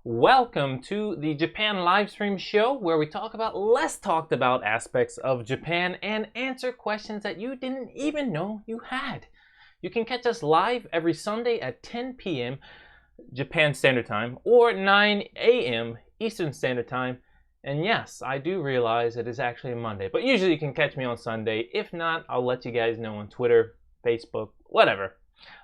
Welcome to the Japan livestream show where we talk about less talked about aspects of Japan and answer questions that you didn't even know you had. You can catch us live every Sunday at 10 p.m. Japan Standard Time or 9 a.m. Eastern Standard Time. And yes, I do realize it is actually a Monday, but usually you can catch me on Sunday. If not, I'll let you guys know on Twitter, Facebook, whatever.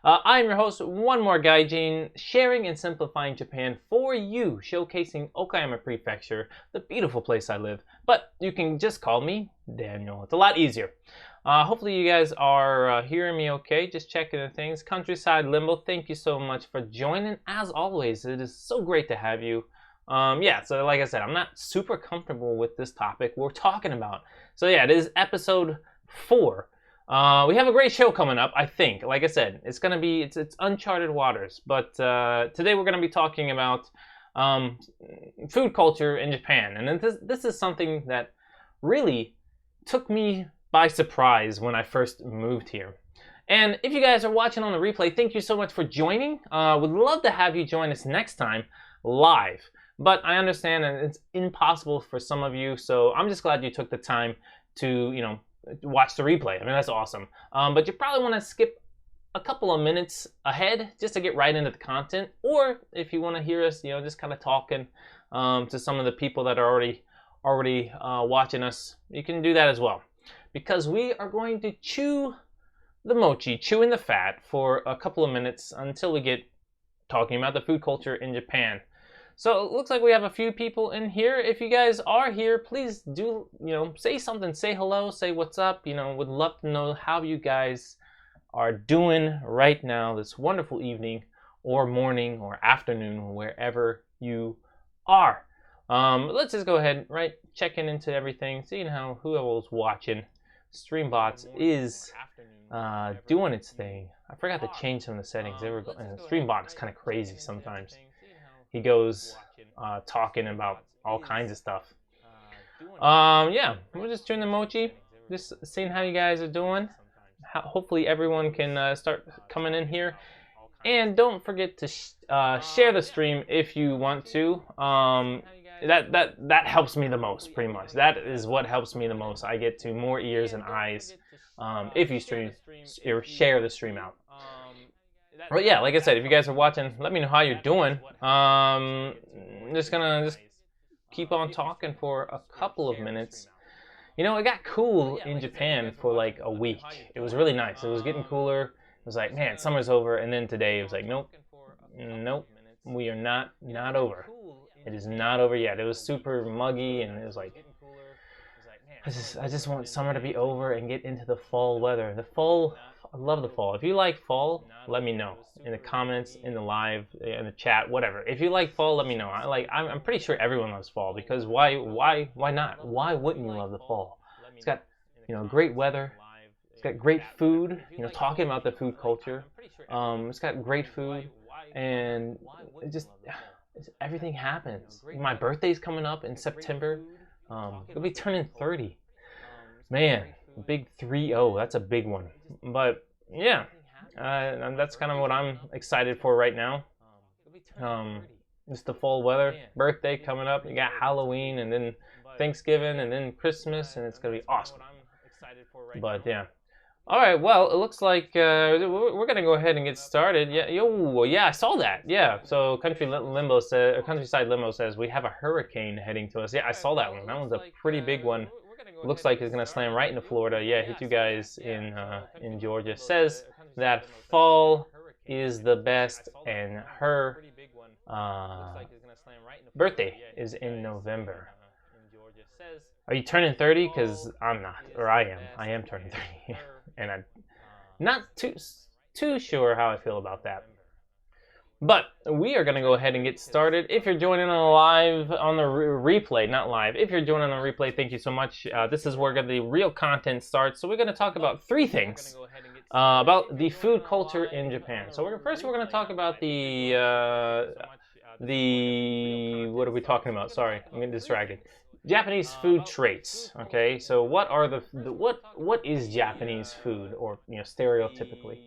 I'm your host, one more Guyjin, sharing and simplifying Japan for you, showcasing Okayama Prefecture, the beautiful place I live. But you can just call me Daniel. It's a lot easier. Hopefully you guys are hearing me okay, just checking the things. Countryside Limbo, thank you so much for joining. As always, it is so great to have you. So like I said, I'm not super comfortable with this topic we're talking about. So yeah, it is episode 4. We have a great show coming up, I think. Like I said, it's uncharted waters. But today we're going to be talking about food culture in Japan. And this is something that really took me by surprise when I first moved here. And if you guys are watching on the replay, thank you so much for joining. Would love to have you join us next time live. But I understand that it's impossible for some of you, so I'm just glad you took the time to, watch the replay. I mean, that's awesome. But you probably want to skip a couple of minutes ahead just to get right into the content. Or if you want to hear us, just kind of talking to some of the people that are already watching us, you can do that as well. Because we are going to chew the mochi, chewing the fat for a couple of minutes until we get talking about the food culture in Japan. So it looks like we have a few people in here. If you guys are here, please do, say something, say hello, say what's up. Would love to know how you guys are doing right now, this wonderful evening or morning or afternoon, wherever you are. Let's just go ahead, checking into everything, seeing how whoever's watching. Streambots is doing its thing. I forgot to change some of the settings. Streambot is kind of crazy sometimes. He goes talking about all kinds of stuff. We're just doing the mochi, just seeing how you guys are doing. Hopefully everyone can start coming in here. And don't forget to share the stream if you want to. That helps me the most, pretty much. That is what helps me the most. I get to more ears and eyes if you share the stream out. But yeah, like I said, if you guys are watching, let me know how you're doing. I'm just gonna keep on talking for a couple of minutes. It got cool in Japan for like a week. It was really nice. It was getting cooler. It was like, man, summer's over. And then today it was like, nope, we are not over. It is not over yet. It was super muggy, and it was like, I just want summer to be over and get into the fall weather. The fall, I love the fall. If you like fall, let me know in the comments, in the live, in the chat, whatever. If you like fall, let me know. I'm pretty sure everyone loves fall, because why not? Why wouldn't you love the fall? It's got great weather. It's got great food. Talking about the food culture. It's got great food, and everything happens. My birthday's coming up in September. It'll be turning 30. Man, big 3-0. That's a big one. But yeah, that's kind of what I'm excited for right now. Just the fall weather. Birthday coming up. You got Halloween, and then Thanksgiving, and then Christmas, and it's gonna be awesome. But yeah. All right. Well, it looks like we're gonna go ahead and get started. Yeah, I saw that. Yeah. So Countryside Limbo says we have a hurricane heading to us. Yeah, I saw that one. That one's a pretty big one. Looks like it's gonna slam right into Florida. Yeah, hit you guys in Georgia. Says that fall is the best, and her birthday is in November. Are you turning 30? Because I'm not, or I am. I am turning 30. And I'm not too sure how I feel about that. But we are going to go ahead and get started. If you're joining on the replay, not live. If you're joining on the replay, thank you so much. This is where the real content starts. So we're going to talk about 3 things about the food culture in Japan. So we're going to talk about the what are we talking about? Sorry, I'm getting distracted. Japanese food traits. Okay, so what are what is Japanese food, or stereotypically?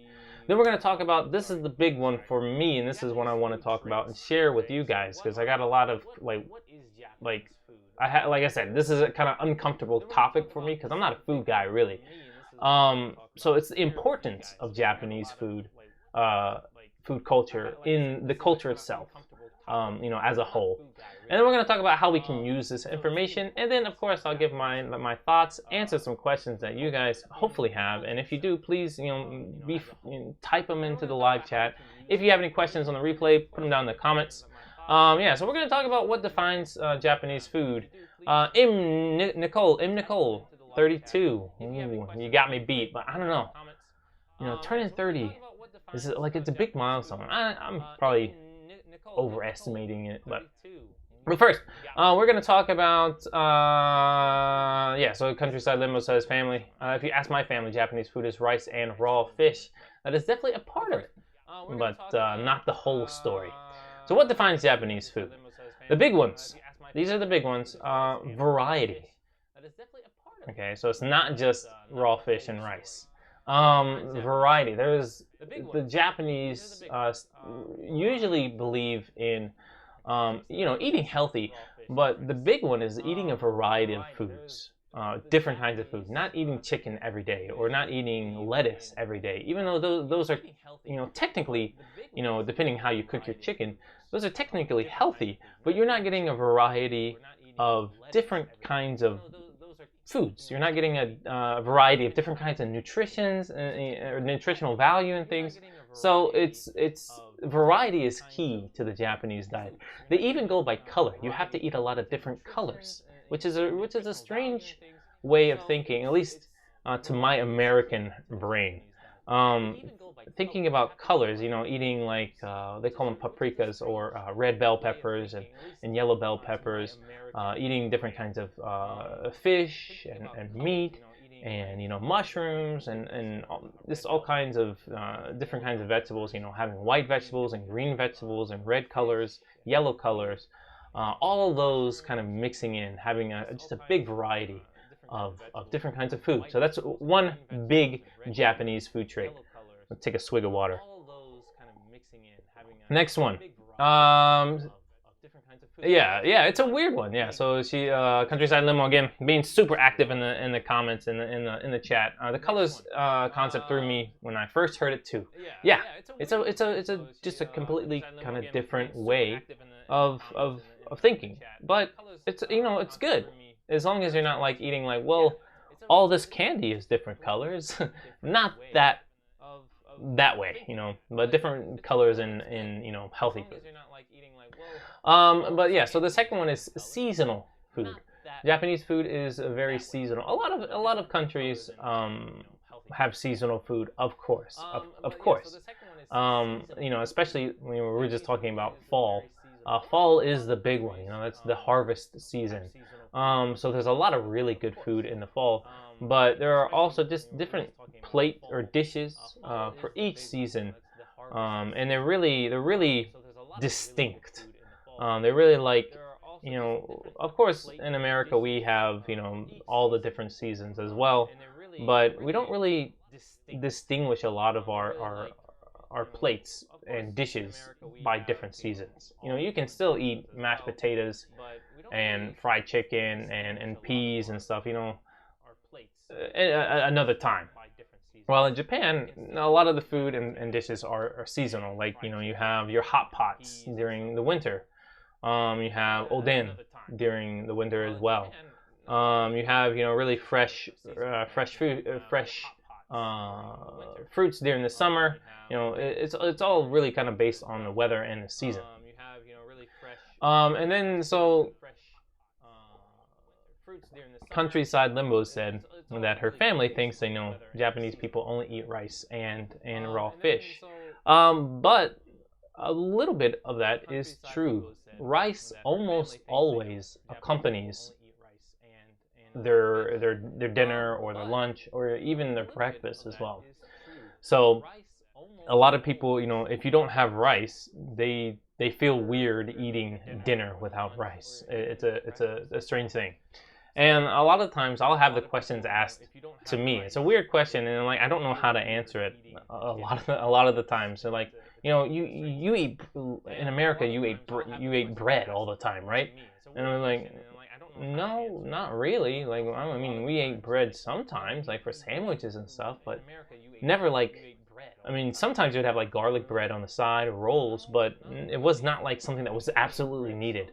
Then we're going to talk about, this is the big one for me, and this is what I want to talk about and share with you guys, because I got a lot of like I said, this is a kind of uncomfortable topic for me because I'm not a food guy really. So it's the importance of Japanese food, food culture in the culture itself, as a whole. And then we're going to talk about how we can use this information. And then, of course, I'll give my thoughts, answer some questions that you guys hopefully have. And if you do, please, type them into the live chat. If you have any questions on the replay, put them down in the comments. So we're going to talk about what defines Japanese food. Nicole, 32. Ooh, you got me beat, but I don't know. Turning 30 is it's a big milestone. I'm probably overestimating it, but first, we're going to talk about, so Countryside Limbo says family. If you ask my family, Japanese food is rice and raw fish. That is definitely a part of it, but not the whole story. So what defines Japanese food? The big ones. These are the big ones. Variety. Okay, so it's not just raw fish and rice. Variety. The Japanese usually believe in eating healthy, but the big one is eating a variety of foods, different kinds of food. Not eating chicken every day or not eating lettuce every day, even though those are, technically, depending how you cook your chicken, those are technically healthy, but you're not getting a variety of different kinds of foods. You're not getting a variety of different kinds of nutritions or nutritional value and things. So variety is key to the Japanese diet. They even go by color. You have to eat a lot of different colors, which is a strange way of thinking, at least to my American brain. Thinking about colors, eating they call them paprikas or red bell peppers and yellow bell peppers, eating different kinds of fish and meat and mushrooms and just all kinds of different kinds of vegetables, having white vegetables and green vegetables and red colors, yellow colors, all of those kind of mixing in, having just a big variety of different kinds of food. So that's one big Japanese food trait. Let's take a swig of water. Next one. It's a weird one. Yeah, so she Countryside Limo again being super active in the comments in the chat. The colors concept threw me when I first heard it too. Yeah, it's just a completely kind of different way of thinking, but it's good as long as you're not eating all this candy is different colors. Not that way, but different colors in healthy food. So the second one is seasonal food. Japanese food is very seasonal. A lot of countries have seasonal food, of course, especially when we were just talking about fall. Fall is the big one. That's the harvest season. So there's a lot of really good food in the fall, but there are also just different plate or dishes for each season, and they're really distinct. They're really of course in America we have all the different seasons as well, but we don't really distinguish a lot of our plates and dishes by different seasons. You can still eat mashed potatoes and fried chicken and peas and stuff, another time. Well, in Japan, a lot of the food and dishes are seasonal. You have your hot pots during the winter. You have oden during the winter as well. You have really fresh food, fresh fruits during the summer. It's all really kind of based on the weather and the season. And then Countryside Limbo said that her family thinks Japanese people only eat rice and raw fish. But a little bit of that is true. Rice almost always accompanies their dinner or their lunch or even their breakfast as well. So a lot of people, if you don't have rice, they feel weird eating dinner without rice. It's a strange thing. And a lot of times I'll have the questions asked to me. It's a weird question, and like I don't know how to answer it a lot of the time. So like, you eat in America, you ate bread all the time, right? And I'm like, no, not really. Like, I mean, we ate bread sometimes, like for sandwiches and stuff, but never like. I mean, sometimes you'd have like garlic bread on the side or rolls, but it was not like something that was absolutely needed.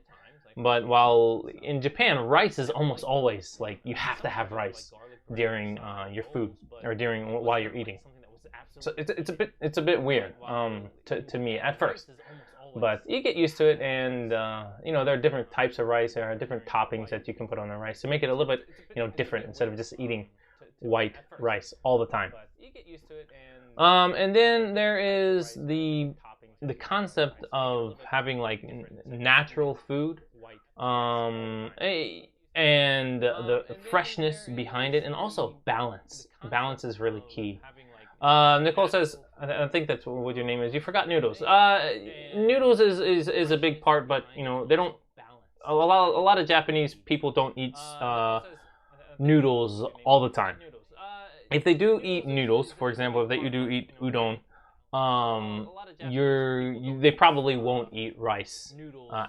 But while in Japan, rice is almost always like you have to have rice during your food or during while you're eating. So it's a bit weird to me at first, but you get used to it, and there are different types of rice. There are different toppings that you can put on the rice to make it a little bit different instead of just eating white rice all the time. And then there is the concept of having like natural food, and the freshness behind it, and also balance. Balance is really key. Nicole says, I think that's what your name is. You forgot noodles. Noodles is a big part, but they don't. A lot of Japanese people don't eat noodles all the time. If they do eat noodles, for example, if they do eat udon, they probably won't eat rice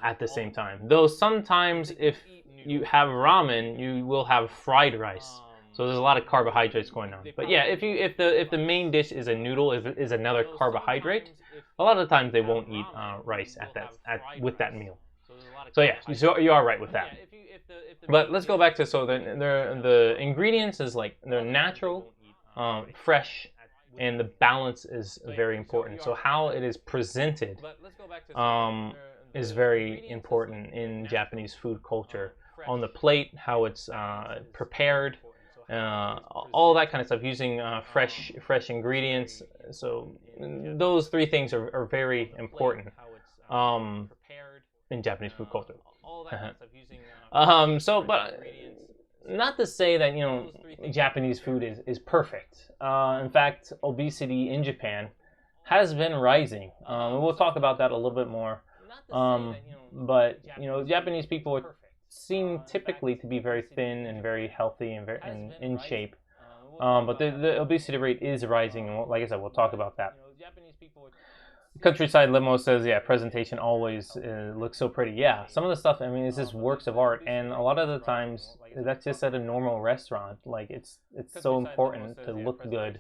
at the same time. Though sometimes if you have ramen, you will have fried rice. So there's a lot of carbohydrates going on. But yeah, if the main dish is a noodle, is another carbohydrate, a lot of the times they won't eat rice with that meal. So yeah, so you are right with that. But let's go back to the ingredients is like they're natural, fresh, and the balance is very important. So how it is presented is very important in Japanese food culture. On the plate, how it's prepared, all that kind of stuff, using fresh ingredients. So those three things are very important in Japanese food culture. But not to say that Japanese food is perfect. In fact, obesity in Japan has been rising. We'll talk about that a little bit more. But Japanese people seem typically to be very thin and very healthy and very in shape. But the obesity rate is rising, and like I said, we'll talk about that. Countryside Limo says, yeah, presentation always looks so pretty. Yeah, some of the stuff, I mean, it's just works of art, and a lot of the times that's just at a normal restaurant. Like it's so important to look good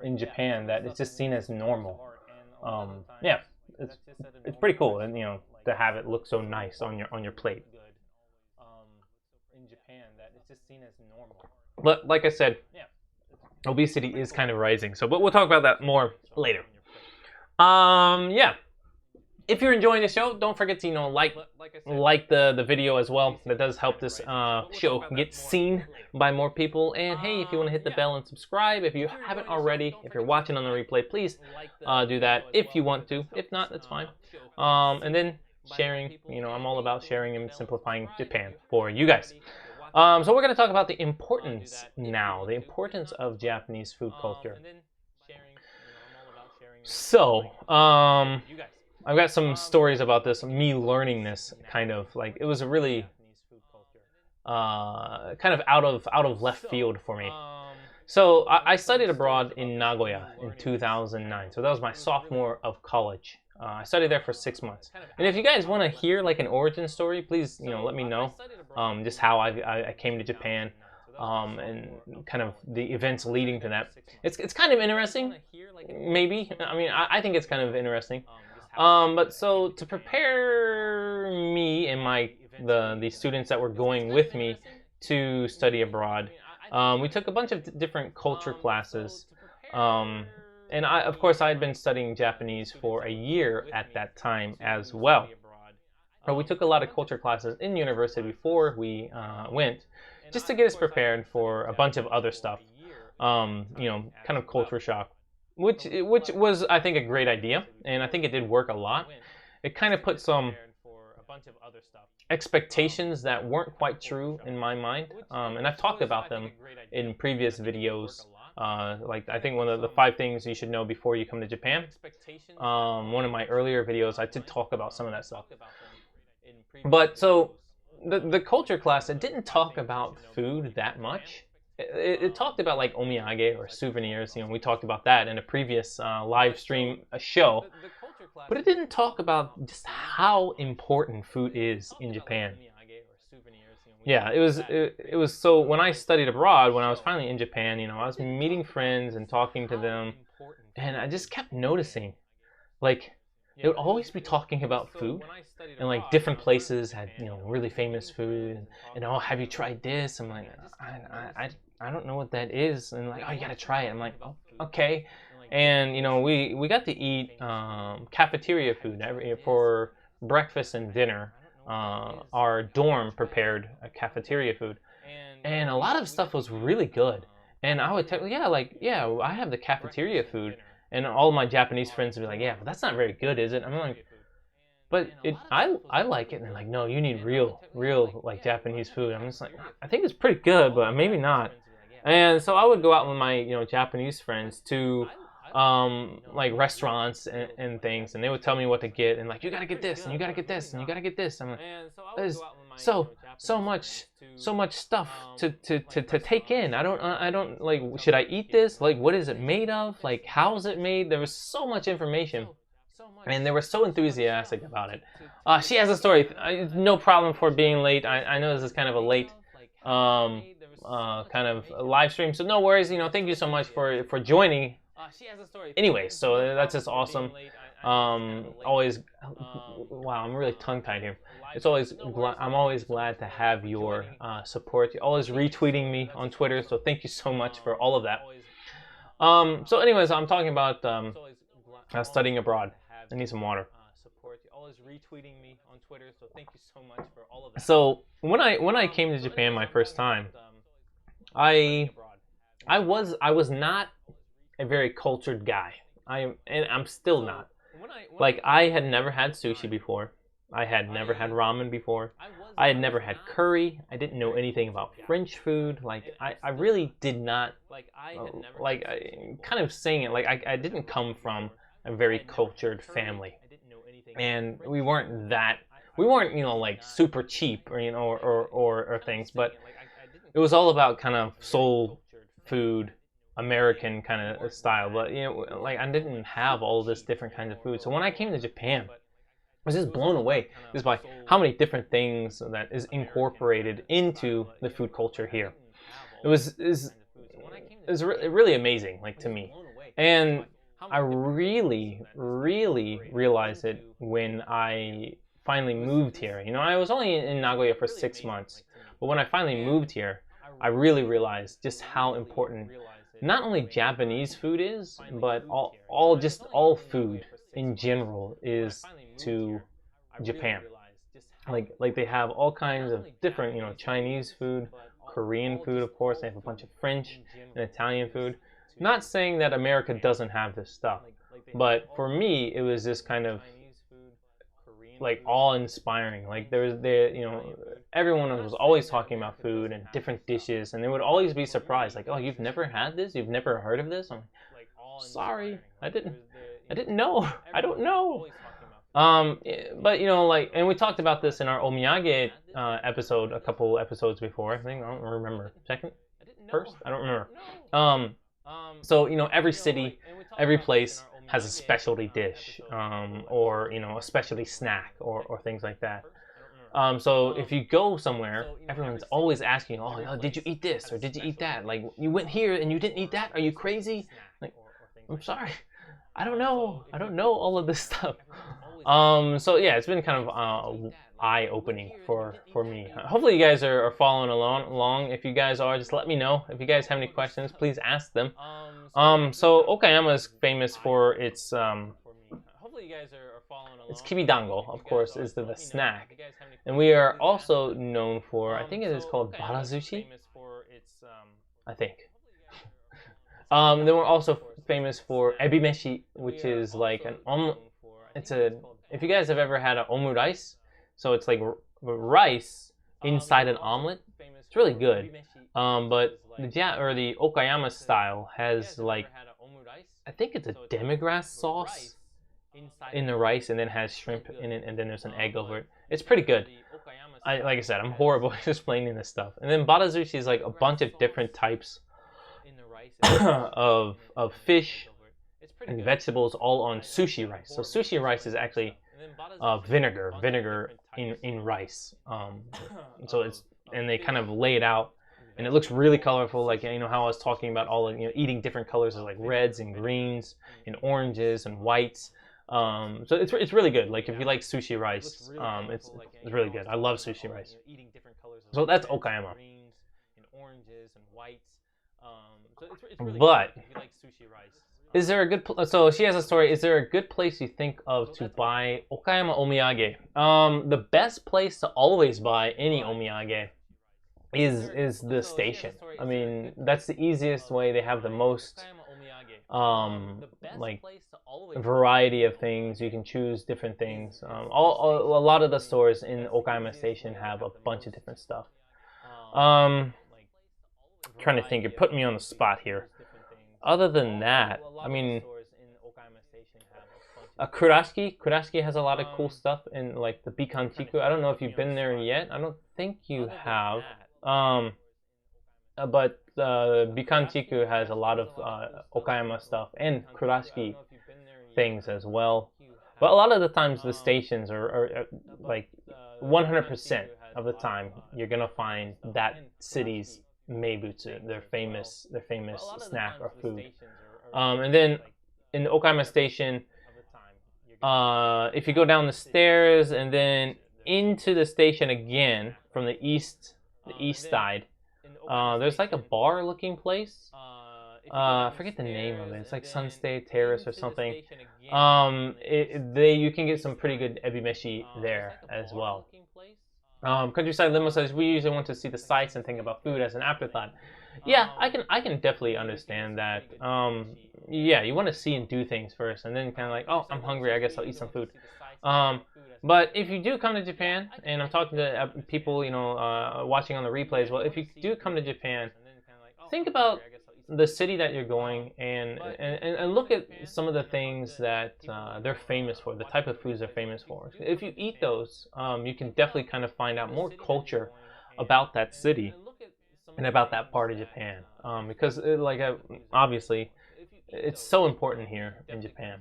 in Japan that it's just seen as normal. Yeah, it's pretty cool, and to have it look so nice on your plate. In Japan, that it's just seen as normal. But like I said, obesity is kind of rising. But we'll talk about that more later. Yeah. If you're enjoying the show, don't forget to like the video as well. That does help this show get seen by more people. And hey, if you want to hit the bell and subscribe, if you haven't already, if you're watching on the replay, please do that if you want to. If not, that's fine. And then sharing. I'm all about sharing and simplifying Japan for you guys. So we're going to talk about the importance now, the importance of Japanese food culture. So, I've got some stories about this, me learning this kind of, like, it was a really kind of out of left field for me. So, I studied abroad in Nagoya in 2009. So that was my sophomore of college. I studied there for 6 months. And if you guys want to hear like an origin story, please, let me know just how I came to Japan. And kind of the events leading to that. It's kind of interesting, maybe. I mean, I think it's kind of interesting. But so to prepare me and the students that were going with me to study abroad, we took a bunch of different culture classes. And of course, I had been studying Japanese for a year at that time as well. But we took a lot of culture classes in university before we went, just to get us prepared for a bunch of other stuff, kind of culture shock, which was, I think, a great idea, and I think it did work a lot. It kind of put some expectations that weren't quite true in my mind, and I've talked about them in previous videos. Like I think one of the 5 things you should know before you come to Japan. One of my earlier videos, I did talk about some of that stuff. But so the culture class, it didn't talk about food that much. It talked about like omiyage or souvenirs. You know, we talked about that in a previous live stream show, but it didn't talk about just how important food is in Japan. Yeah, it was so when I studied abroad, when I was finally in Japan, you know, I was meeting friends and talking to them, and I just kept noticing, like, they would always be talking about food, and like different places had, you know, really famous food, and oh, have you tried this? I'm like, I don't know what that is, and like, oh, you gotta try it. I'm like, oh, okay, and you know, we got to eat cafeteria food every for breakfast and dinner. Our dorm prepared a cafeteria food, and a lot of stuff was really good. And I would tell, yeah, like, yeah, I have the cafeteria food, and all my Japanese friends would be like, yeah, but that's not very good, is it? I'm like, but I like it. And they're like, no, you need real like Japanese food. I'm just like, I think it's pretty good, but maybe not. And so I would go out with my, you know, Japanese friends to like restaurants and things, and they would tell me what to get, and like, you gotta get this, and you gotta get this, and you gotta get this. I'm like, there's so much stuff to take in. I don't like, should I eat this? Like, what is it made of? Like, how is it made? There was so much information, and they were so enthusiastic about it. She has a story. No problem for being late. I know this is kind of a late kind of live stream, so no worries. You know, thank you so much for joining. Anyway, so that's just awesome. Always, wow, I'm really tongue-tied here. I'm always glad to have your support. You're always retweeting me on Twitter, so thank you so much for all of that. So anyways, I'm talking about studying abroad. I need some water. So when I came to Japan my first time, I was not a very cultured guy. I'm still not. Like, I had never had sushi before. I had never had ramen before. I had never had curry. I didn't know anything about French food. Like, I really did not, like, kind of saying it, like, I didn't come from a very cultured family. And we weren't, you know, like, super cheap, or, you know, or things, but it was all about kind of soul food, American kind of style. But, you know, like, I didn't have all this different kinds of food. So when I came to Japan, I was just blown away just by how many different things that is incorporated into the food culture here. It was really amazing, like, to me. And I really realized it when I finally moved here. You know, I was only in Nagoya for 6 months, but when I finally moved here, I really realized just how important not only Japanese food is, but all food in general is to Japan. Like they have all kinds of different, you know, Chinese food, Korean food, of course. They have a bunch of French and Italian food. Not saying that America doesn't have this stuff, but for me, it was just kind of like awe-inspiring. Like, you know, everyone was always talking about food and different dishes, and they would always be surprised, like, oh, you've never had this? You've never heard of this? I'm like, sorry, I didn't know. I don't know. But, you know, like, and we talked about this in our omiyage episode a couple episodes before. I think, I don't remember, first, I don't remember. So, you know, every city, every place has a specialty dish, or, you know, a specialty snack, or things like that. So if you go somewhere, everyone's always asking, oh, did you eat this, or did you eat that? Like, you went here and you didn't eat that? Are you crazy? Like, I'm sorry, I don't know all of this stuff. So yeah, it's been kind of eye-opening for me. Hopefully you guys are following along. If you guys are, just let me know. If you guys have any questions, please ask them. So Okayama is famous for its kibidango, of course, is the snack. And we are also known for, I think it is called barazushi, I think. Then we're also famous for ebimeshi, which is like if you guys have ever had an omurice, so it's like rice inside an omelet. It's really good. But the Okayama style has, like, I think it's a demi-glace sauce in the rice, and then has shrimp in it, and then there's an egg over it. It's pretty good. like I said, I'm horrible at explaining this stuff. And then barazushi is like a bunch of different types of fish and vegetables all on sushi rice. So sushi rice is actually vinegar in rice. So it's, and they kind of lay it out, and it looks really colorful. Like, you know how I was talking about all the, eating different colors of like reds and greens and oranges and whites. So it's really good. Like if you like sushi rice, it's really good. I love sushi rice. So that's Okayama. But is there a good? So she has a story. Is there a good place you think of to buy Okayama omiyage? The best place to always buy any omiyage is the station. I mean, that's the easiest way. They have the most like variety of things. You can choose different things. A lot of the stores in Okayama Station have a bunch of different stuff. Trying to think. You're putting me on the spot here. Other than that, I mean, Kurashiki has a lot of cool stuff in like the Bikanchiku. I don't know if you've been there yet. I don't think you have. But Bikanchiku has a lot of Okayama stuff and Kurashiki things as well. But a lot of the times the stations are like 100% of the time you're gonna find that city's meibutsu, their famous snack or food. And then in the Okayama Station, if you go down the stairs and then into the station again from the east side, there's like a bar-looking place. I forget the name of it. It's like Sunstay Terrace or something. You can get some pretty good ebimeshi there as well. Countryside Limo says we usually want to see the sights and think about food as an afterthought. Yeah, I can definitely understand that. Yeah, you want to see and do things first, and then kind of like, oh, I'm hungry. I guess I'll eat some food. But if you do come to Japan, and I'm talking to people, watching on the replays. Well, if you do come to Japan, think about the city that you're going and look at some of the things that they're famous for, the type of foods they're famous for. If you eat those, you can definitely kind of find out more culture about that city and about that part of Japan, because obviously it's so important here in Japan.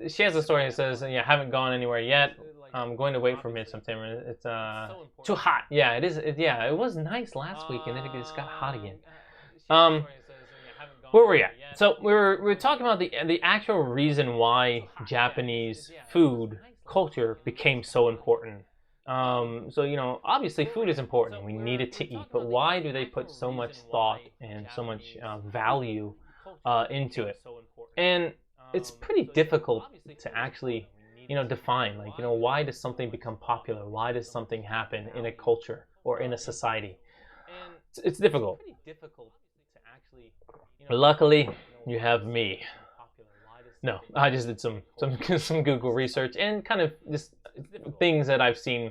She has a story that says, "Yeah, haven't gone anywhere yet. I'm going to wait for mid-September. It's too hot. Yeah, it is. It was nice last week, and then it just got hot again." Where were we at? So we were talking about the actual reason why Japanese food culture became so important. So obviously food is important. We need it to eat, but why do they put so much thought and so much value into it? And it's pretty difficult to actually define, like, why does something become popular? Why does something happen in a culture or in a society? It's difficult. Luckily, you have me. No, I just did some Google research and kind of just things that I've seen.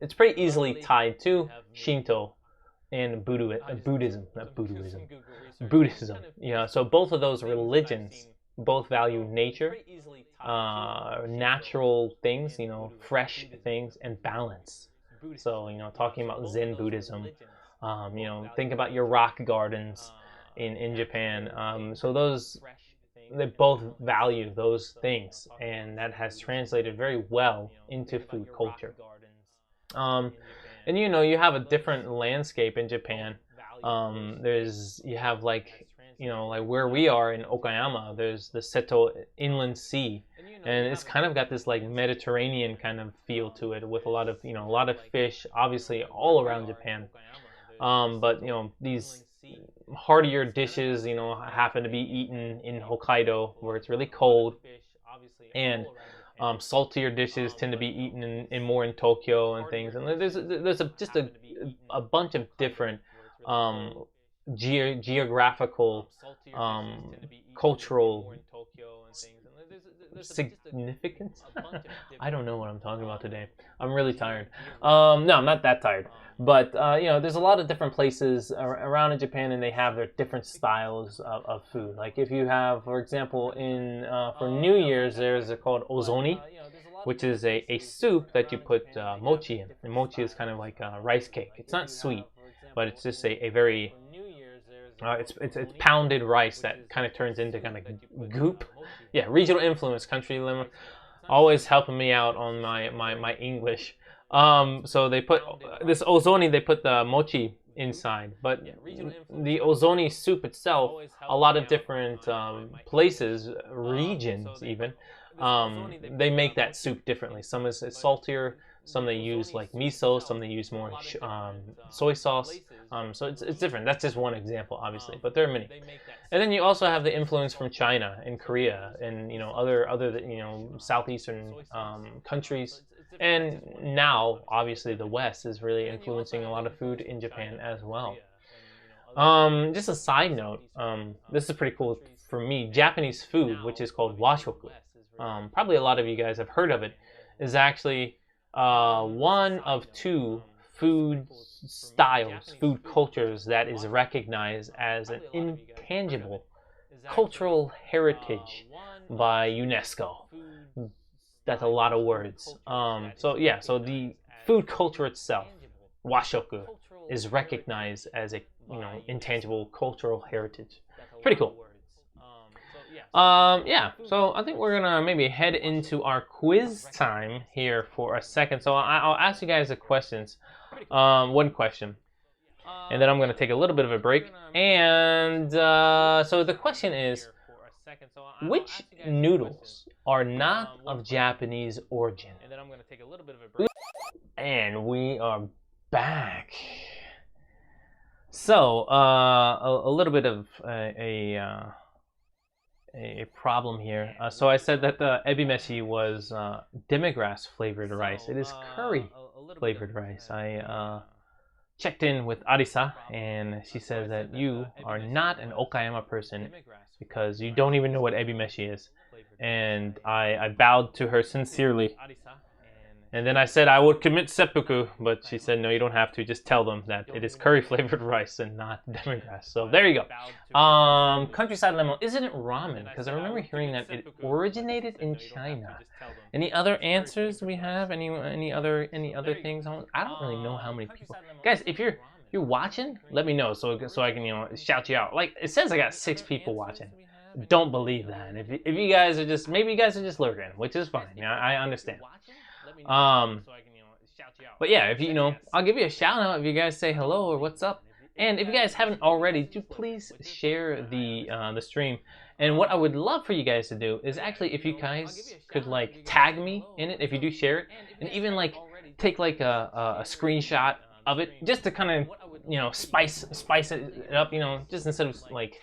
It's pretty easily tied to Shinto and Buddhism, not Buddhism. Buddhism. So both of those religions both value nature, natural things, fresh things, and balance. So, talking about Zen Buddhism, think about your rock gardens in Japan. So they both value those things, and that has translated very well into food culture. And you have a different landscape in Japan. You have like where we are in Okayama, there's the Seto Inland Sea, and it's kind of got this like Mediterranean kind of feel to it, with a lot of fish, obviously all around Japan. But these heartier dishes, happen to be eaten in Hokkaido, where it's really cold, and saltier dishes tend to be eaten in more in Tokyo and things. And there's just a bunch of different geographical, cultural significance. I don't know what I'm talking about today. I'm really tired. No, I'm not that tired. But there's a lot of different places around in Japan, and they have their different styles of food. Like if you have, for example, for New Year's, there's called ozoni, which is a soup that you put mochi in. And mochi is kind of like a rice cake. It's not sweet, but it's just a very it's pounded rice that kind of turns into kind of goop. Yeah, regional influence, country limit, always helping me out on my English. So they put this ozoni, they put the mochi inside, but the ozoni soup itself, a lot of different places, regions even, they make that soup differently. Some is saltier, some they use like miso, some they use more soy sauce. So it's different. That's just one example, obviously, but there are many. And then you also have the influence from China and Korea and other southeastern countries. And now, obviously, the West is really influencing a lot of food in Japan as well. Just a side note, this is pretty cool for me. Japanese food, which is called washoku, probably a lot of you guys have heard of it, is actually one of two food styles, food cultures that is recognized as an intangible cultural heritage by UNESCO. That's a lot of words. So the food culture itself, washoku, is recognized as a intangible cultural heritage. Pretty cool. So I think we're gonna maybe head into our quiz time here for a second. So I'll ask you guys the questions, one question, and then I'm gonna take a little bit of a break. And so the question is, which noodles are not of Japanese origin? And then I'm gonna take a little bit of a break. And we are back. So a little bit of a problem here. So I said that the ebimeshi was demi-glace flavored rice. It is curry flavored rice. I checked in with Arisa, and she says that you are not an Okayama person because you don't even know what ebimeshi is. And I bowed to her sincerely. And then I said I would commit seppuku, but she said, no, you don't have to. Just tell them that it is curry-flavored rice and not demi-glace. So there you go. Countryside lemon, isn't it ramen? Because I remember hearing that it originated in China. Any other answers we have? Any other things? I don't really know how many people. Guys, if you're watching, let me know so I can shout you out. Like it says, I got 6 people watching. Don't believe that. If you guys are just maybe you guys are just lurking, which is fine. I understand. But yeah, if I'll give you a shout out if you guys say hello or what's up. And if you guys haven't already, do please share the stream. And what I would love for you guys to do is actually, if you guys could like tag me in it, if you do share it, and even like take like a screenshot of it, just to kind of spice it up, just instead of like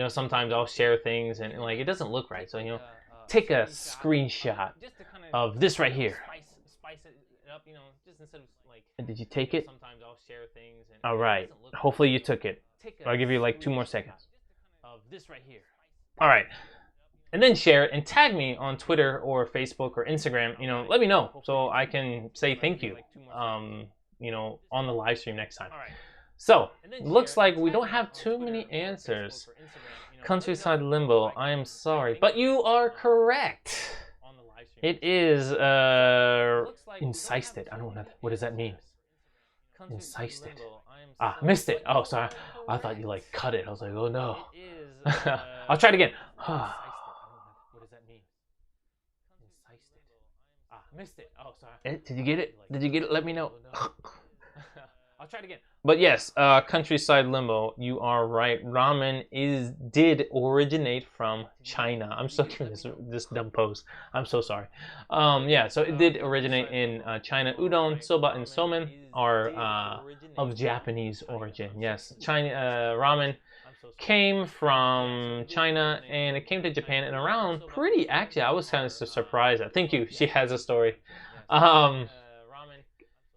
sometimes I'll share things and like it doesn't look right. So take a screenshot of this right here. Did you take it? All right. Hopefully you took it. I'll give you like 2 more seconds. All right. And then share it and tag me on Twitter or Facebook or Instagram. Let me know so I can say thank you. On the live stream next time. So looks like we don't have too many answers. Countryside limbo. I am sorry, but you are correct. It is incised. I don't know what does that mean. Incised. Missed it. Oh, sorry. I thought you like cut it. I was like, oh no. I'll try it again. What does that mean? Missed it. Oh, sorry. Did you get it? Did you get it? Let me know. I'll try it again. But yes, Countryside Limbo, you are right. Ramen did originate from China. I'm still giving this dumb pose. I'm so sorry. Yeah, so it did originate in China. Udon, soba, and somen are of Japanese origin. Yes, China ramen came from China and it came to Japan and around actually I was kind of surprised. Thank you. She has a story.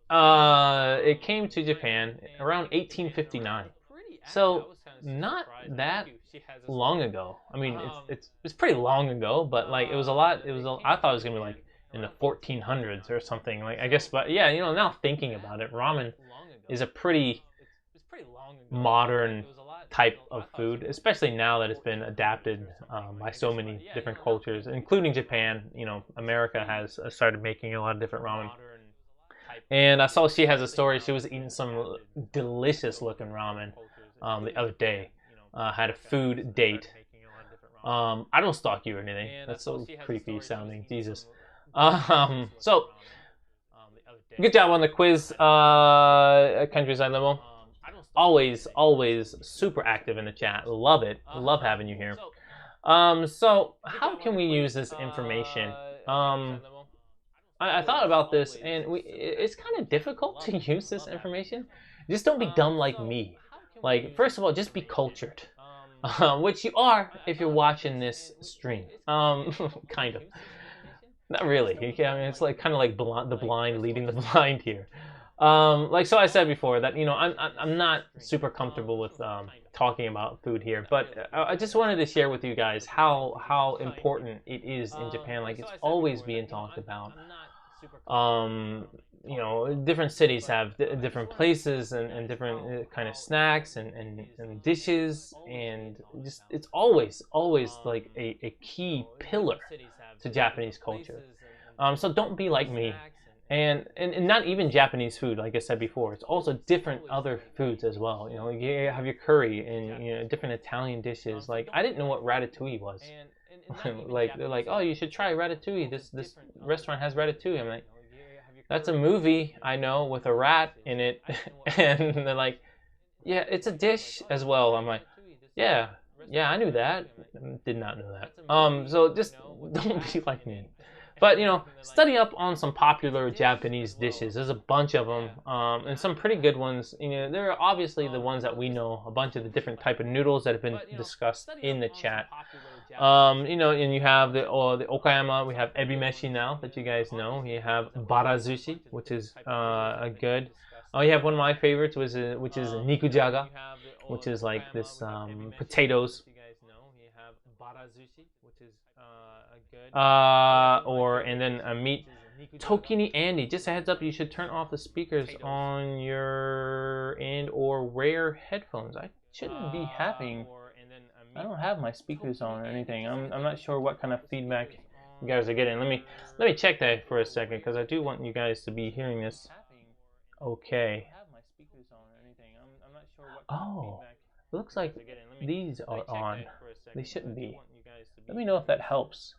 It came to Japan around 1859. So not that long ago. I mean, it's pretty long ago, but like it was a lot. I thought it was gonna be like in the 1400s or something. Like I guess, but yeah, now thinking about it, ramen is a pretty modern type of food, especially now that it's been adapted by so many different cultures, including Japan. America has started making a lot of different ramen. And I saw she has a story. She was eating some delicious looking ramen the other day. Had a food date. I don't stalk you or anything. That's so creepy sounding. Jesus. So good job on the quiz, Countryside Limo. Always super active in the chat. Love it. Love having you here. So how can we use this information? I thought about this, and it's kind of difficult to use this information. Just don't be dumb like me. Like, first of all, just be cultured. Which you are if you're watching this stream. Kind of. Not really. I mean, it's like kind of like the blind leading the blind here. Like so I said before that I'm not super comfortable with talking about food here, but I just wanted to share with you guys how important it is in Japan. Like it's always being talked about. Different cities have different places and different kind of snacks and dishes, and just it's always like a key pillar to Japanese culture. So don't be like me. And not even Japanese food, like I said before. It's also different other foods as well. You have your curry and different Italian dishes. Like I didn't know what ratatouille was. Like they're like, oh, you should try ratatouille. This restaurant has ratatouille. I'm like, that's a movie I know with a rat in it, and they're like, yeah, it's a dish as well. I'm like, yeah, I knew that. Did not know that. So just don't be like me. But study up on some popular Japanese dishes. There's a bunch of them, and some pretty good ones. There are obviously the ones that we know, a bunch of the different type of noodles that have been discussed in the chat. And you have the Okayama. We have ebimeshi now that you guys know. You have barazushi, which is a good. Oh, you have one of my favorites, which is nikujaga, which is like this potatoes. And then a meat. Tokini Andy, just a heads up, you should turn off the speakers on your or wear headphones. I shouldn't be having. I don't have my speakers on or anything. I'm not sure what kind of feedback you guys are getting. Let me check that for a second, because I do want you guys to be hearing this. Okay. Oh, it looks like these are on. They shouldn't be. Let me know if that helps.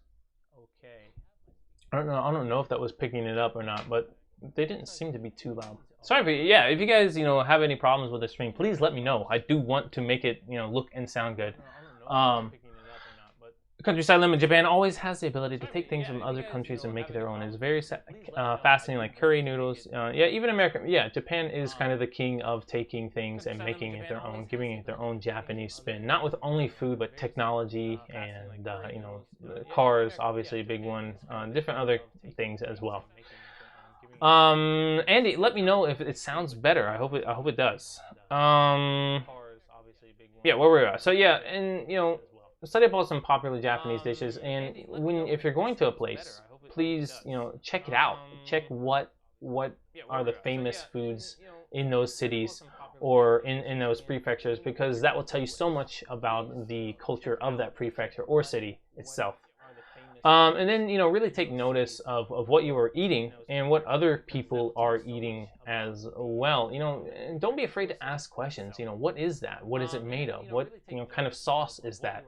I don't know if that was picking it up or not, but they didn't seem to be too loud. Sorry, if you guys have any problems with the stream, please let me know. I do want to make it look and sound good. Countryside Limit Japan always has the ability to take things from other countries and make it their own. It's very fascinating, like curry noodles. Even America. Yeah, Japan is kind of the king of taking things and making it their own, giving it their own Japanese spin. Not with only food, but technology and cars, obviously a big one. Different other things as well. Andy, let me know if it sounds better. I hope it does. Yeah, where were we at? So yeah, and study about some popular Japanese dishes, and if you're going to a place, please check it out. Check what are the famous foods in those cities or in those prefectures, because that will tell you so much about the culture of that prefecture or city itself. And then really take notice of what you are eating and what other people are eating as well. And don't be afraid to ask questions. What is that? What is it made of? What kind of sauce is that?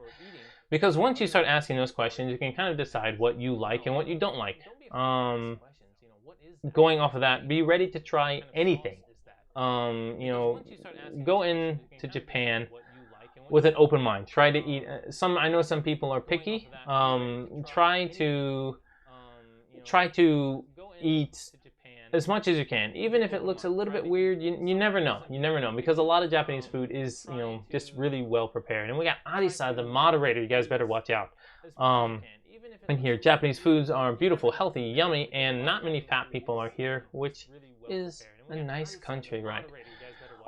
Because once you start asking those questions, you can kind of decide what you like and what you don't like. Going off of that, be ready to try anything. Go into Japan with an open mind. Try to eat. I know some people are picky. Try to eat as much as you can, even if it looks a little bit weird. You never know. You never know, because a lot of Japanese food is just really well prepared. And we got Arisa, the moderator. You guys better watch out. And here, Japanese foods are beautiful, healthy, yummy, and not many fat people are here, which is a nice country, right?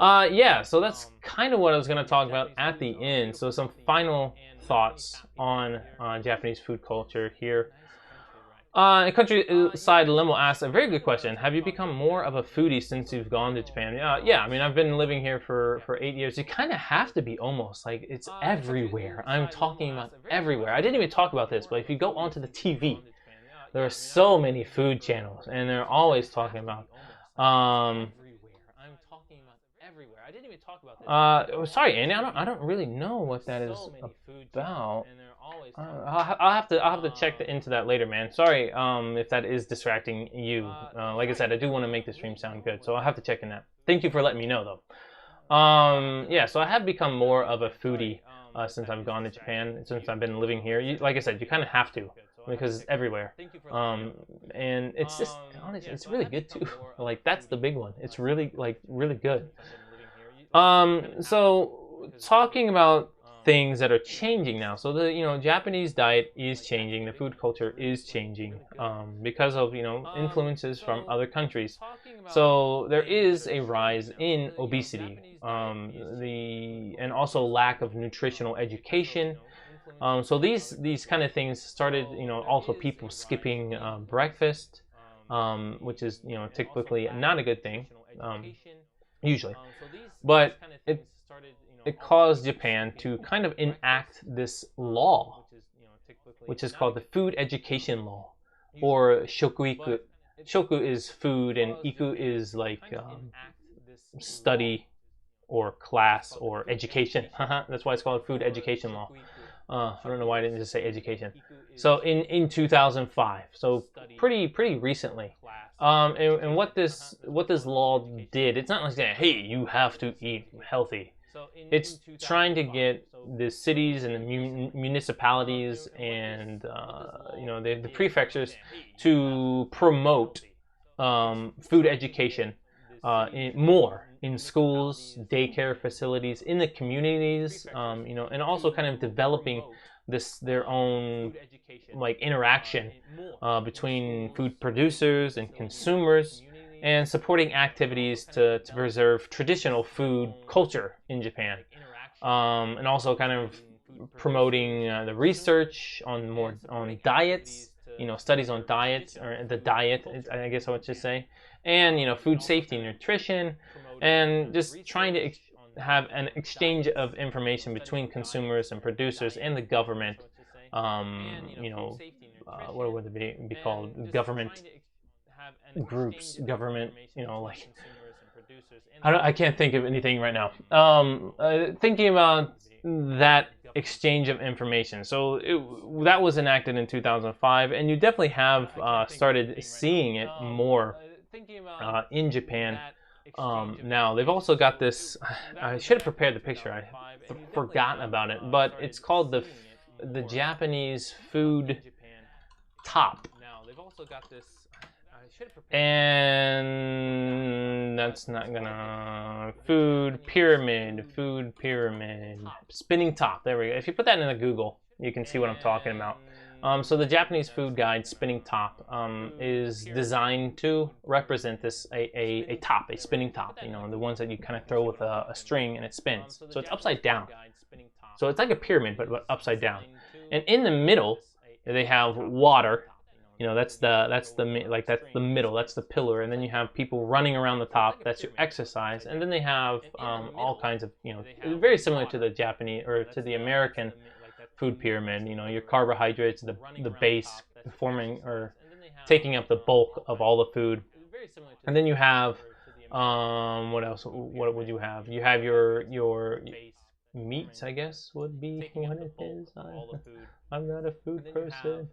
Yeah, so that's kind of what I was going to talk about at the end. So some final thoughts on Japanese food culture here. Countryside Limo asks a very good question. Have you become more of a foodie since you've gone to Japan? Yeah. I mean, I've been living here for 8 years. You kind of have to be almost like it's everywhere. I'm talking about everywhere. I didn't even talk about this, but if you go onto the TV, there are so many food channels, and they're always talking about. Sorry, Andy. I don't really know what that is about. I'll have to check into that later, man. Sorry, if that is distracting you. Like I said, I do want to make the stream sound good, so I'll have to check in that. Thank you for letting me know, though. Yeah, so I have become more of a foodie since I've gone to Japan, since I've been living here. Like I said, you kind of have to because it's everywhere. And it's just honestly, it's really good too. Like that's the big one. It's really really good. So talking about things that are changing now. So the Japanese diet is changing. The food culture is changing because of influences from other countries. So there is a rise in obesity, and also lack of nutritional education. So these kind of things started. Also people skipping breakfast, which is typically not a good thing. Usually, but it caused Japan to kind of enact this law, which is called the Food Education Law, or shokuiku. Shoku is food, and iku is like study or class or education. That's why it's called Food Education Law. I don't know why I didn't just say education. So in 2005, so pretty recently. And what this law did, it's not like saying, hey, you have to eat healthy. It's trying to get the cities and the municipalities and the prefectures to promote food education more in schools, daycare facilities, in the communities, and also kind of developing their own like interaction between food producers and consumers, and supporting activities to preserve traditional food culture in Japan, and also kind of promoting the research on diets, studies on diets, or the diet, I guess I would just say, and food safety and nutrition, and just trying to have an exchange of information between consumers and producers and the government. What would it be called? Government groups, government, like I can't think of anything right now. Thinking about that exchange of information. So that was enacted in 2005, and you definitely have started seeing it more in Japan. Now they've also got this. I should have prepared the picture. I forgotten about it, but it's called the Japanese food top. And that's not gonna food pyramid, spinning top. There we go. If you put that in the Google, you can see what I'm talking about. So the Japanese food guide spinning top is designed to represent this a top, a spinning top. The ones that you kind of throw with a string and it spins. So it's upside down. So it's like a pyramid but upside down. And in the middle, they have water. That's the middle. That's the pillar. And then you have people running around the top. That's your exercise. And then they have all kinds of very similar to the Japanese or to the American food pyramid. Your carbohydrates, the base forming or taking up the bulk of all the food. And then you have what else? What would you have? You have your meats, I guess, would be what it is. I'm not a food person.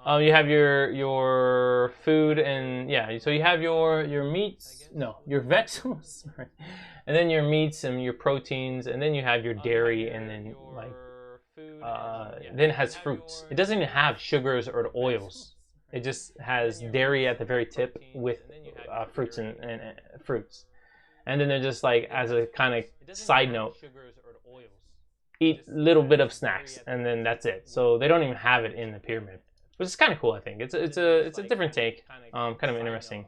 You have your food, and yeah, so you have your meats, no, your vegetables, sorry, and then your meats and your proteins, and then you have your dairy, and then then it has fruits. It doesn't even have sugars or oils. It just has dairy at the very tip with fruits and fruits, and then they're just like, as a kind of side note, eat little bit of snacks, and then that's it. So they don't even have it in the pyramid. Which is kind of cool, I think. It's a different take, kind of interesting.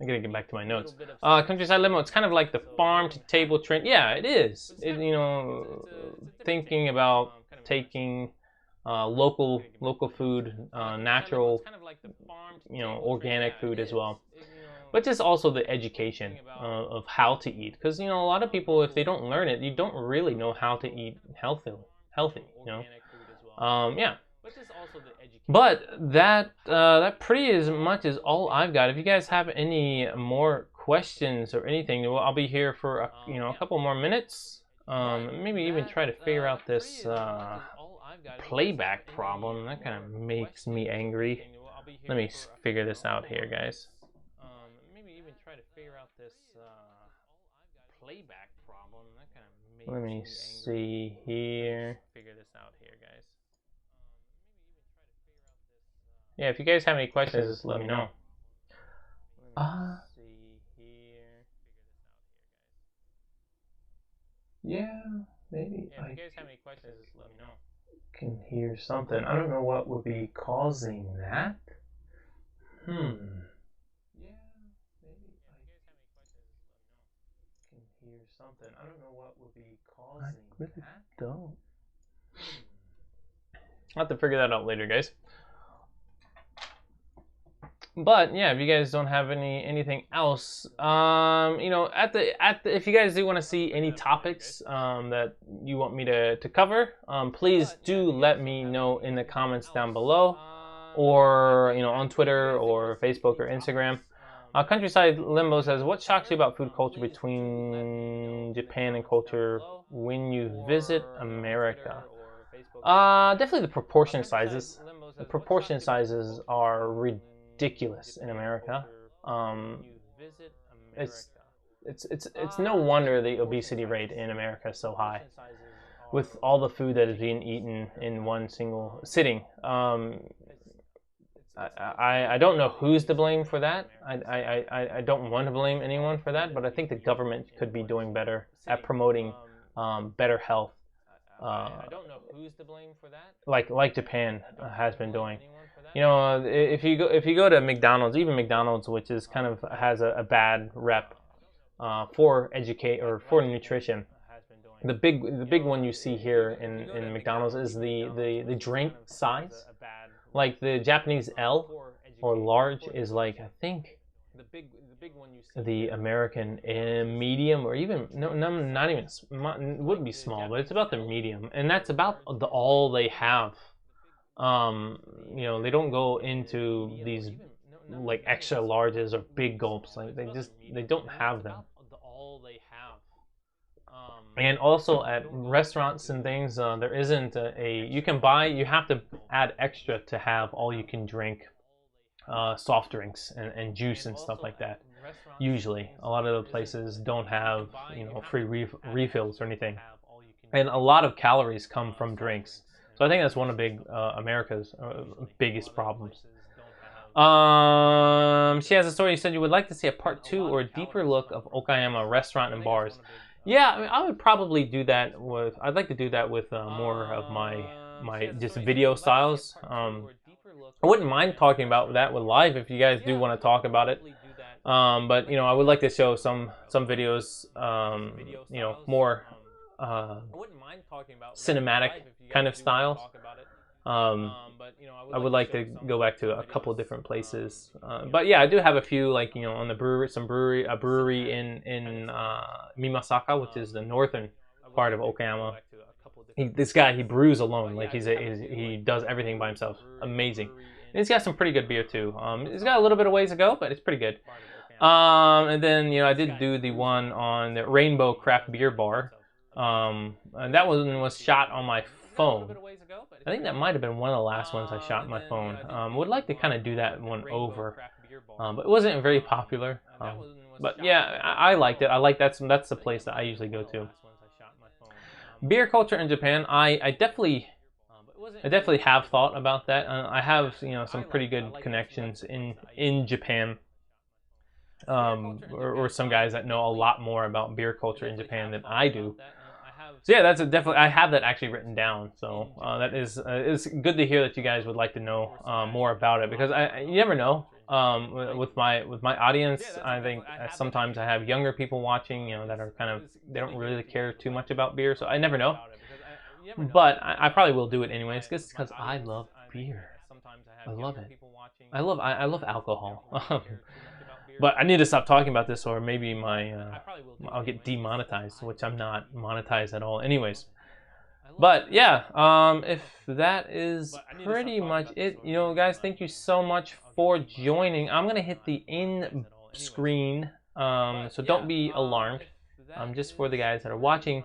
I gotta get back to my notes. Countryside limo. It's kind of like the farm to table trend. Yeah, it is. Thinking about taking local food, natural, organic food as well. But just also the education of how to eat, because a lot of people, if they don't learn it, you don't really know how to eat healthy. Yeah. But that pretty as much is all I've got. If you guys have any more questions or anything, well, I'll be here for a couple more minutes. Maybe even try to figure out this playback problem. That kind of makes me angry. Let me figure this out here, guys. Maybe even try to figure out this playback problem. That kind of makes me angry. Let me see here. Figure this out here, guys. Yeah, if you guys have any questions, just let me know. Yeah, maybe. Yeah, if you guys have any questions, just let me know. Can hear something. I don't know what would be causing that. Yeah, maybe. Can hear something. I don't know what would be causing that. I really don't. I'll have to figure that out later, guys. But yeah, if you guys don't have anything else, if you guys do want to see any topics that you want me to cover, please do let me know in the comments down below, or on Twitter or Facebook or Instagram. Countryside Limbo says, what shocks you about food culture between Japan and culture when you visit America? Definitely the proportion sizes. The proportion sizes are ridiculous in America. It's no wonder the obesity rate in America is so high, with all the food that is being eaten in one single sitting. I don't know who's to blame for that. I don't want to blame anyone for that, but I think the government could be doing better at promoting better health. I don't know who's to blame for that. Like Japan has been doing. If you go to McDonald's, even McDonald's, which is kind of has a bad rep for nutrition. The big one you see here in McDonald's is the drink size. Like the Japanese L or large is like, I think, the American medium, or even no, not even, it wouldn't be small, but it's about the medium, and that's about all they have. They don't go into these like extra larges or big gulps. Like they don't have them. And also at restaurants and things, there isn't you have to add extra to have all you can drink soft drinks and juice and stuff like that. Usually, a lot of the places don't have free refills or anything, and a lot of calories come from drinks. So I think that's one of America's biggest problems. She has a story. You said you would like to see a part 2 or a deeper look of Okayama restaurant and bars. Yeah, I mean, I would probably do that with. I'd like to do that with more of my just video styles. I wouldn't mind talking about that with live if you guys do want to talk about it. But I would like to show some videos. More cinematic kind of styles. I would like to go back to a couple of different places. But yeah, I do have a few, like on the brewery, a brewery in Mimasaka, which is the northern part of Okayama. This guy, he brews alone. Like he does everything by himself. Amazing. And he's got some pretty good beer too. He's got a little bit of ways to go, but it's pretty good. And then I did do the one on the Rainbow Craft Beer Bar. And that one was shot on my phone. I think that might have been one of the last ones I shot on my phone. Would like to kind of do that one over, but it wasn't very popular. But yeah, I liked it. I like that's the place that I usually go to. Beer culture in Japan, I definitely have thought about that. I have some pretty good connections in Japan. Or some guys that know a lot more about beer culture in Japan than I do. So yeah, that's definitely. I have that actually written down. So that is it's good to hear that you guys would like to know more about it, because you never know. with my audience. I think sometimes I have younger people watching, you know, that are kind of, they don't really care too much about beer, so I never know. But I probably will do it anyways, just because I love beer. I love it. I love alcohol. But I need to stop talking about this, or maybe I'll get demonetized, which I'm not monetized at all, anyways. But yeah, if that is pretty much it, you know, guys, thank you so much for joining. I'm gonna hit the end screen, so don't be alarmed. Just for the guys that are watching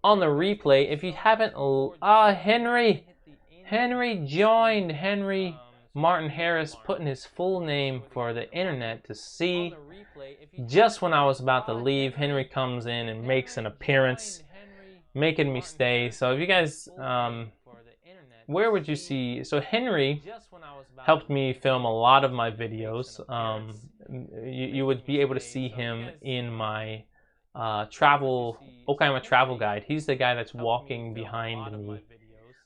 on the replay, if you haven't, Henry joined. Henry Martin Harris putting his full name for the internet to see. Just when I was about to leave, Henry comes in and makes an appearance, making me stay. So if you guys, where would you see? So Henry helped me film a lot of my videos. You would be able to see him in my Okaima travel guide. He's the guy that's walking behind me,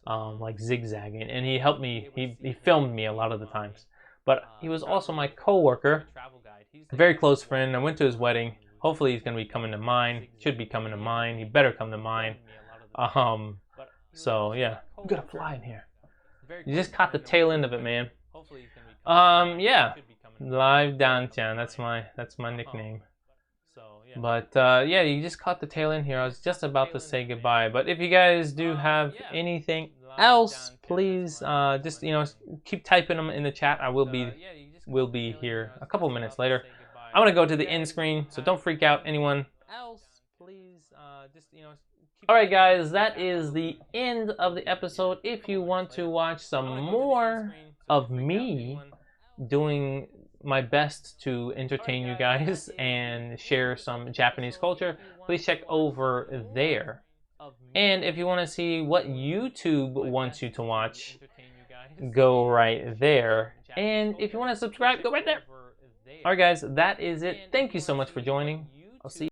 like zigzagging, and he helped me. He filmed me a lot of the times. But he was also my co-worker, a very close friend. I went to his wedding. Hopefully he's going to be coming to mine. Should be coming to mine. He better come to mine. So yeah, I'm gonna fly in here. You just caught the tail end of it, man. Yeah, Live Danchan. That's my nickname. But yeah, you just caught the tail end here. I was just about to say goodbye. But if you guys do have anything else, please just, you know, keep typing them in the chat. I will be here a couple minutes later. I'm gonna go to the end screen, so don't freak out, anyone. Alright guys, that is the end of the episode. If you want to watch some more of me doing my best to entertain you guys and share some Japanese culture, please check over there. And if you want to see what YouTube wants you to watch, go right there. And if you want to subscribe, go right there. Alright guys, that is it. Thank you so much for joining. I'll see you.